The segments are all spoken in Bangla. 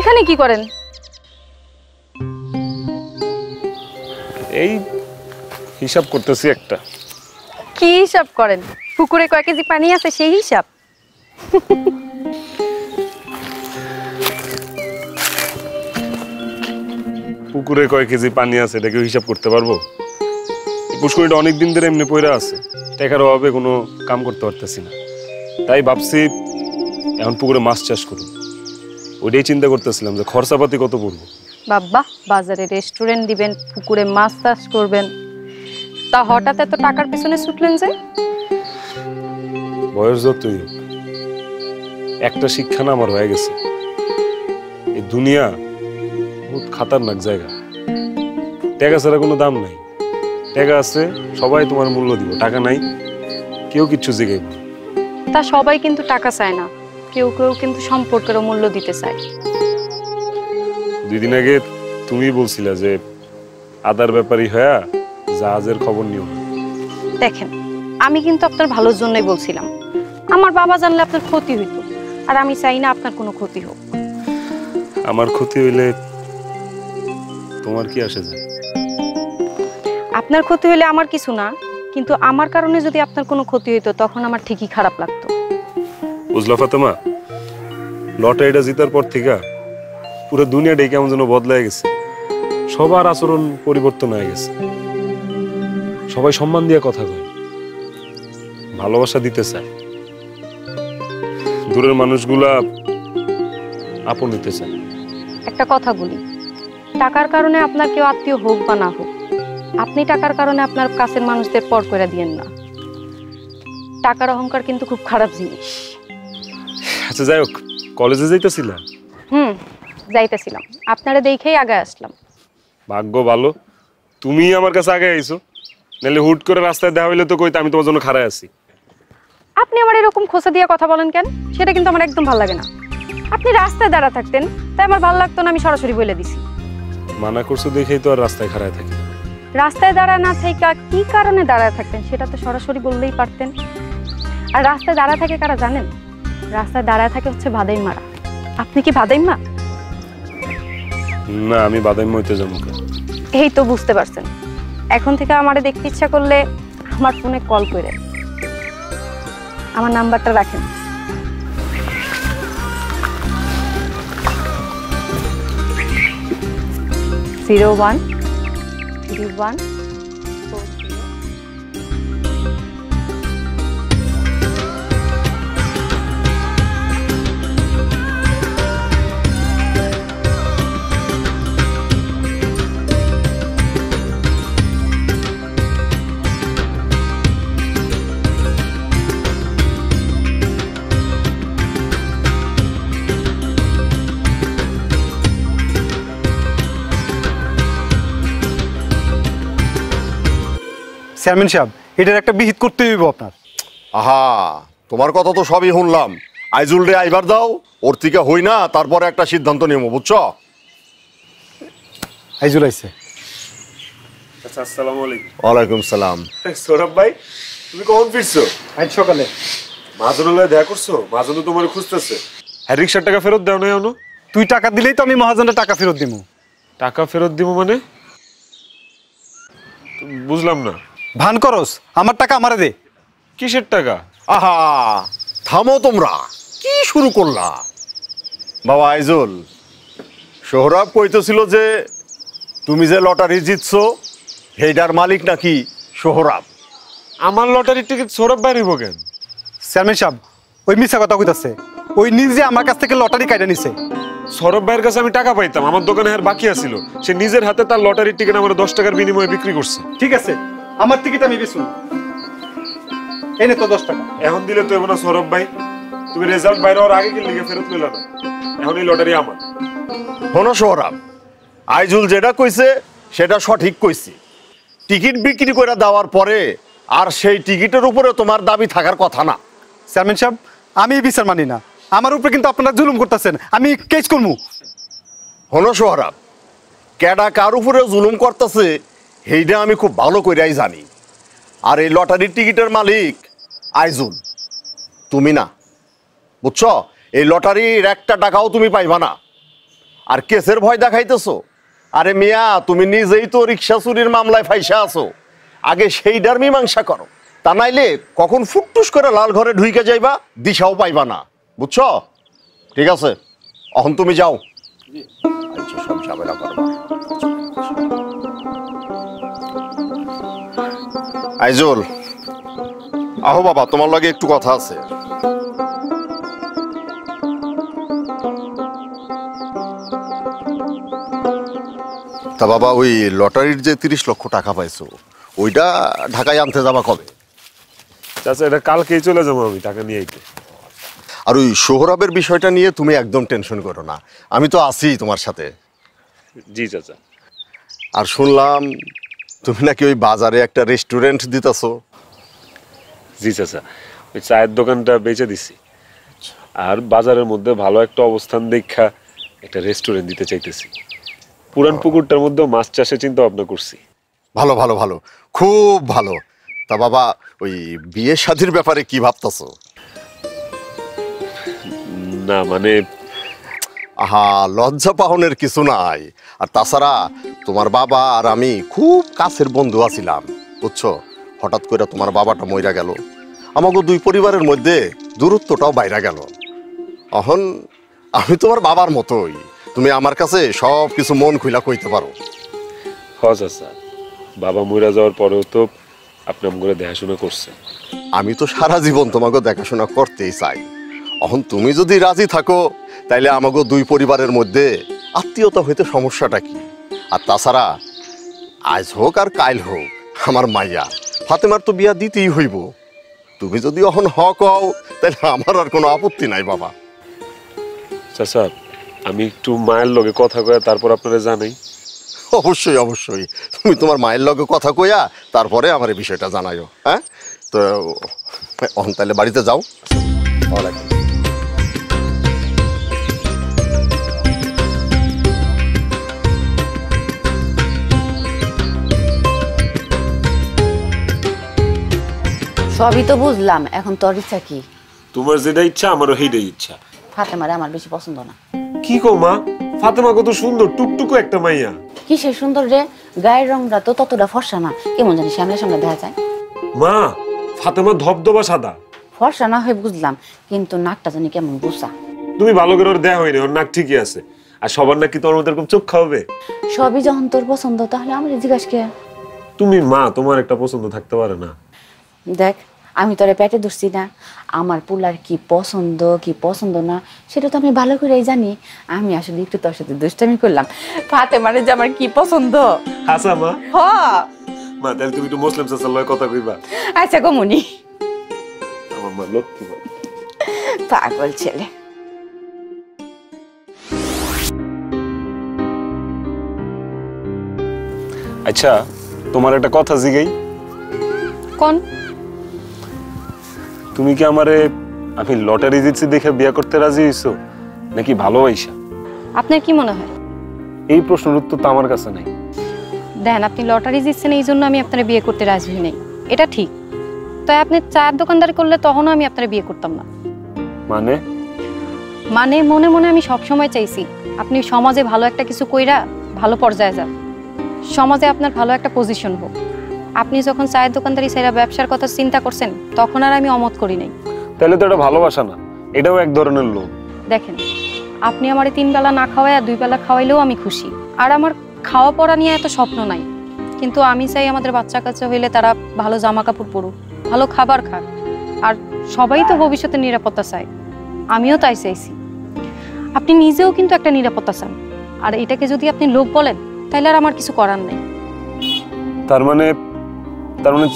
এখানে কি করেন? এই হিসাব করতেছি একটা। কি হিসাব করেন? পুকুরে কয় কেজি পানি আছে সেই হিসাব? পুকুরে কয় কেজি পানি আছে এটা কেউ হিসাব করতে পারবো? পুষ্করিটা অনেকদিন ধরে এমনি পয়রা আছে, টাকার অভাবে কোনো কাম করতে পারতেছি না। তাই ভাবছি এখন পুকুরে মাছ চাষ করুন। ওইটাই চিন্তা করতেছিলাম যে খরচাপাতি কত পড়বো। বাবা, বাজারে রেস্টুরেন্ট দিবেন, পুকুরে মাছ চাষ করবেন, তা হঠাৎ এত টাকার পিছনে ছুটলেন যে? বয়স যতই হোক, একটা শিক্ষা না আমার হয়ে গেছে, এই দুনিয়া বহুত খাতারনাক জায়গা। টাকা ছাড়া কোনো দাম নাই। টাকা আছে সবাই তোমার মূল্য দিব, টাকা নাই কেউ কিচ্ছু জিগাইব না। তা সবাই কিন্তু টাকা চায় না, কেউ কেউ কিন্তু সম্পর্কেরও মূল্য দিতে চায়। 2 দিন আগে তুমি বলছিলা যে আদার ব্যাপারই হয়া জাহাজের খবর নিও না। দেখেন, আমি কিন্তু আপনার ভালোর জন্যই বলছিলাম। আমার বাবা জানলে আপনার ক্ষতি হইতো, আর আমি চাই না আপনার কোনো ক্ষতি হোক। আমার ক্ষতি হইলে তোমার কি আসে যায়? আপনার ক্ষতি হইলে আমার কিছু না, কিন্তু আমার কারণে যদি আপনার কোনো ক্ষতি হইতো তখন আমার ঠিকই খারাপ লাগতো। বুঝলা ফাতেমা, লটারিটা জিতার পর থেকে পুরো দুনিয়াটাই কেমন যেন বদলায় গেছে। সবার আচরণ পরিবর্তন হয়ে গেছে। সবাই সম্মান দিয়ে কথা কয়, ভালোবাসা দিতে চায়, দূরের মানুষগুলা আপন নিতে চায়। একটা কথা বলি, টাকার কারণে আপনার কেউ আত্মীয় হোক বা না হোক, আপনি টাকার কারণে আপনার কাছের মানুষদের পর করে দিয়েন না। টাকার অহংকার কিন্তু খুব খারাপ জিনিস। আচ্ছা যাই হোক, কলেজে যাইতেছিলা? যাইতেছিলাম, আপনারা দেখেই আগে আসলাম। ভাগ্য ভালো তুমি আমার কাছে আগে আইছো, নাহলে হুট করে রাস্তায় দেখা হইলে তো কইতে আমি তোমার জন্য খাড়ায় আছি। আপনি আমার এরকম খোঁচা দিয়ে কথা বলেন কেন? সেটা কিন্তু আমার একদম ভালো লাগে না। আপনি রাস্তায় দাঁড়া থাকতেন, তাই আমার ভালো লাগতো না, আমি সরাসরি বলে দিছি। মানা করছো দেখেই তো আর রাস্তায় খাড়ায় থাকি। রাস্তায় দাঁড়া না থাকা কি কারণে দাঁড়ায় থাকতেন সেটা তো সরাসরি বললেই পারতেন। আর রাস্তায় দাঁড়া থাকে কারা জানেন? রাস্তায় দাঁড়ায় থাকে হচ্ছে বাদাইম্মারা। আপনি কি বাদাইম্মা? না, আমি বাদাম হইতে যাবো। এই তো বুঝতে পারছেন। এখন থেকে আমারে দেখতে ইচ্ছা করলে আমার ফোনে কল করে, আমার নাম্বারটা রাখেন। জিরো 1 3 1 4 0। চেয়ারম্যান সাহেব, এটার একটা বিহিত করতে হইব আপনার। আহা, তোমার কথা তো সবই শুনলাম। আইজুল রে আইবার দাও, ওর থেকে হই না, তারপরে একটা সিদ্ধান্ত নিব, বুঝছো? আইজুল আইছে। আচ্ছা, আসসালামু আলাইকুম। ওয়ালাইকুম সালাম। সৌরভ ভাই, তুমি কখন ফিরছো? আজ সকালে। মাহাজনের দেখা করছো? মাহাজন তো তোমার খুঁজতেছে। হ্যাঁ, রিক্সার টাকা ফেরত দাও না এখনো? তুই টাকা দিলেই তো আমি মহাজনের টাকা ফেরত দিব। টাকা ফেরত দিব মানে? বুঝলাম না। ভান করস, আমার টাকা আমারে দে। কিসের টাকা? আহা, থামো তোমরা, কি শুরু করলা? বাবা আইজুল, সোহরাব কইতেছিল যে তুমি যে লটারি জিতছো সেইটার মালিক নাকি সোহরাব। আমার লটারির টিকিট সৌরভ ভাই নিব কেন? চেয়ারম্যান সাহেব, ওই মিথ্যা কথা কইতাছে। ওই নিজে আমার কাছ থেকে লটারি কাইটা নিছে। সৌরভ ভাইয়ের কাছে আমি টাকা পাইতাম, আমার দোকানে আর বাকি আছিল। সে নিজের হাতে তার লটারির টিকিট আমার 10 টাকার বিনিময়ে বিক্রি করছে। ঠিক আছে, আমার টিকিট আমি বেচুন। এনে তো 10 টাকা। এখন দিলে তো এমন না সৌরভ ভাই, তুমি রেজাল্ট বাইরে হওয়ার আগে কি লিখে ফেরত নিলা না? এখন এই লটারি আমার। শোনো সোহরাব, আইজুল যেটা কইছে সেটা সঠিক কইছে। টিকিট বিক্রি করে দেওয়ার পরে আর সেই টিকিটের উপরে তোমার দাবি থাকার কথা না। চেয়ারম্যান সাহেব, আমি বিচার মানি না। আমার উপরে কিন্তু আপনারা জুলুম করতেছেন, আমি কেস করবো। শোনো সোহরাব, কেডা কার উপরে জুলুম করতেছে সেইটা আমি খুব ভালো কইরাই জানি। আর এই লটারির টিকিটের মালিক আইজুল, তুমি না, বুঝছো? এই লটারির একটা টাকাও তুমি পাইবা না। আর কেসের ভয় দেখাইতেছো? আরে মিয়া, তুমি নিজেই তো রিক্সা চুরির মামলায় ফাইসা আছো, আগে সেইটার মীমাংসা করো। তা নাইলে কখন ফুটটুস করে লাল ঘরে ঢুইকে যাইবা, দিশাও পাইবা না, বুঝছো? ঠিক আছে, এখন তুমি যাও। আচ্ছা, সব ঝামেলা করবা। আইজুল, আহো বাবা, তোমার লগে একটু কথা আছে। তা বাবা, ওই লটারির যে 30 লক্ষ টাকা পাইছো, ওইটা ঢাকায় আনতে যাবা কবে? চাচা এটা কালকেই চলে যাবো আমি টাকা নিয়ে আইতে। আর ওই সোহরাবের বিষয়টা নিয়ে তুমি একদম টেনশন করো না, আমি তো আছি তোমার সাথে। জি চাচা। আর শুনলাম তুমি নাকি ওই বাজারে একটা রেস্টুরেন্ট দিতেছো। জি চাচা, ওই চায়ের দোকানটা বেচে দিছি, আর বাজারের মধ্যে ভালো একটা অবস্থান দেখা একটা রেস্টুরেন্ট দিতে চাইতেছি। পুরান পুকুরটার মধ্যে মাছ চাষের চিন্তা ভাবনা করছি। ভালো ভালো ভালো, খুব ভালো। তা বাবা, ওই বিয়ে শাদীর ব্যাপারে কি ভাবতেছো? না মানে আহা, লজ্জা পাহনের কিছু নাই। আর তাছাড়া তোমার বাবা আর আমি খুব কাছের বন্ধু আছিলাম, বুঝছো? হঠাৎ করে তোমার বাবাটা মইরা গেল, আমাকে দুই পরিবারের মধ্যে দূরত্বটাও বাইরা গেল। এখন আমি তোমার বাবার মতোই, তুমি আমার কাছে সব কিছু মন খুইলা কইতে পারো। হ চাচা, বাবা মরে যাওয়ার পরেও তো আপনি আমাকে দেখাশোনা করছেন। আমি তো সারা জীবন তোমাকে দেখাশোনা করতেই চাই। এখন তুমি যদি রাজি থাকো, তাইলে আমাকে দুই পরিবারের মধ্যে আত্মীয়তা হইতে সমস্যাটা কি? আর তাছাড়া আজ হোক আর কাইল হোক আমার মাইয়া ফাতেমার তো বিয়া দিতেই হইব। তুমি যদি এখন হক হও, তাহলে আমার আর কোনো আপত্তি নাই বাবা। চাচা, আমি একটু মায়ের লগে কথা কয়ে তারপর আপনারা জানাই। অবশ্যই অবশ্যই, তুমি তোমার মায়ের লগে কথা কইয়া তারপরে আমার এই বিষয়টা জানাইও। হ্যাঁ, তো এখন তাহলে বাড়িতে যাও। ওয়ালাইকুম। সবই তো বুঝলাম, এখন তোর ইচ্ছা কি? তোমার যেটা ইচ্ছা আমারও সেইটাই ইচ্ছা। ফাতেমারে আমার বেশি পছন্দ না। কি কো মা, ফাতেমা কত সুন্দর, টুকটুকু একটা মাইয়া। কি সে সুন্দর রে, গায়ের রংটা তো ততটা ফর্সা না, কেমন জানি সামনে সামনে দেখা যায়। মা, ফাতেমা ধবধবা সাদা। ফর্সা না হয় বুঝলাম, কিন্তু নাকটা জানি কেমন বুসা। তুমি ভালো করে ওর দেয়া হয়নি, ওর নাক ঠিকই আছে। আর সবার নাকি তোমার মতো এরকম চোখ খাওয়াবে? সবই যখন তোর পছন্দ, তাহলে আমার জিজ্ঞাস কে? তুমি মা, তোমার একটা পছন্দ থাকতে পারে না? দেখ, আমি তোরে পেটে ধরছি না, আমার পুলার কি পছন্দ না সেটা তো আমি ভালো করেই জানি। আমি আসলে একটু তোর সাথে দুষ্টামি করলাম। ফাতেমারে যে আমার কি পছন্দ। আচ্ছা মা। হ মা, তাহলে তুমি একটু মুসলিম চাচার লগে কথা কইবা। আচ্ছা গো মনি। আমার মা লক্ষ্মী মা। পাগল ছেলে। আচ্ছা, তোমার একটা কথা জিগাই। কোন? তুমি কি আমারে আমি লটারি জিতছি দেখে বিয়ে করতে রাজি হইছো, নাকি ভালোবাসা? আপনার কি মনে হয়? এই প্রশ্নের উত্তর তো আমার কাছে নাই। দেখেন, আপনি লটারি জিতছেন এই জন্য আমি আপনার বিয়ে করতে রাজি হই নাই, এটা ঠিক। তাই আপনি চায়ের দোকানদারি করলে তখনও আমি আপনার বিয়ে করতাম না। মানে মনে মনে আমি সবসময় চাইছি আপনি সমাজে ভালো একটা কিছু কইরা ভালো পর্যায়ে যান, সমাজে আপনার ভালো একটা পজিশন হোক। আপনি যখন চায়ের দোকানদারি ছেড়ে ব্যবসার কথা চিন্তা করছেন, তখন আর আমি অমত করি নাই। তাহলে তো এটা ভালোবাসা না, এটাও এক ধরনের লোভ। দেখেন, আপনি আমারে 3 বেলা না খাওয়ায় আর 2 বেলা খাওয়াইলেও আমি খুশি। আর আমার খাওয়া পড়া নিয়ে এত স্বপ্ন নাই, কিন্তু আমি চাই আমাদের বাচ্চা কাচ্চা হইলে তারা ভালো জামা কাপড় পরুক, ভালো খাবার খাক। আর সবাই তো ভবিষ্যতে নিরাপত্তা চায়, আমিও তাই চাইছি। আপনি নিজেও কিন্তু একটা নিরাপত্তা চান, আর এটাকে যদি আপনি লোভ বলেন, তাহলে আর আমার কিছু করার নেই। তার মানে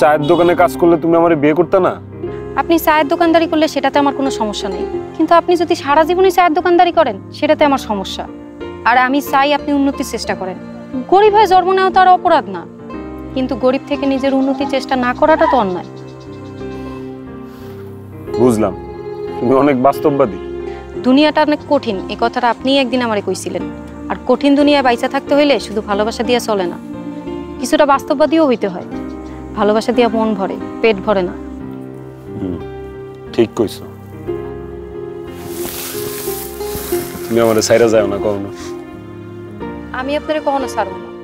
চায়ের দোকানে কাজ করলে তুমি আমারে বিয়ে করতে না? আপনি চায়ের দোকানদারি করলে সেটাতে আমার কোনো সমস্যা নেই, কিন্তু আপনি যদি সারা জীবনই চায়ের দোকানদারি করেন, সেটাতে আমার সমস্যা। আর আমি চাই আপনি উন্নতির চেষ্টা করেন। গরিব হয়ে জন্ম নেওয়া তো আর অপরাধ না, কিন্তু গরিব থেকে নিজের উন্নতির চেষ্টা না করাটা তো অন্যায়। বুঝলাম, তুমি অনেক বাস্তববাদী। দুনিয়াটা অনেক কঠিন, এই কথাটা আপনিই একদিন আমারে কইছিলেন। আর কঠিন দুনিয়ায় বাইচা থাকতে হইলে শুধু ভালোবাসা দিয়ে চলে না, কিছুটা বাস্তববাদীও হইতে হয়। ভালোবাসা দিয়ে মন ভরে, পেট ভরে না। ঠিক কইছো। তুমি আমারে ছাইরা যাও না কখনো। আমি আপনারে কখনো ছাড়ব না।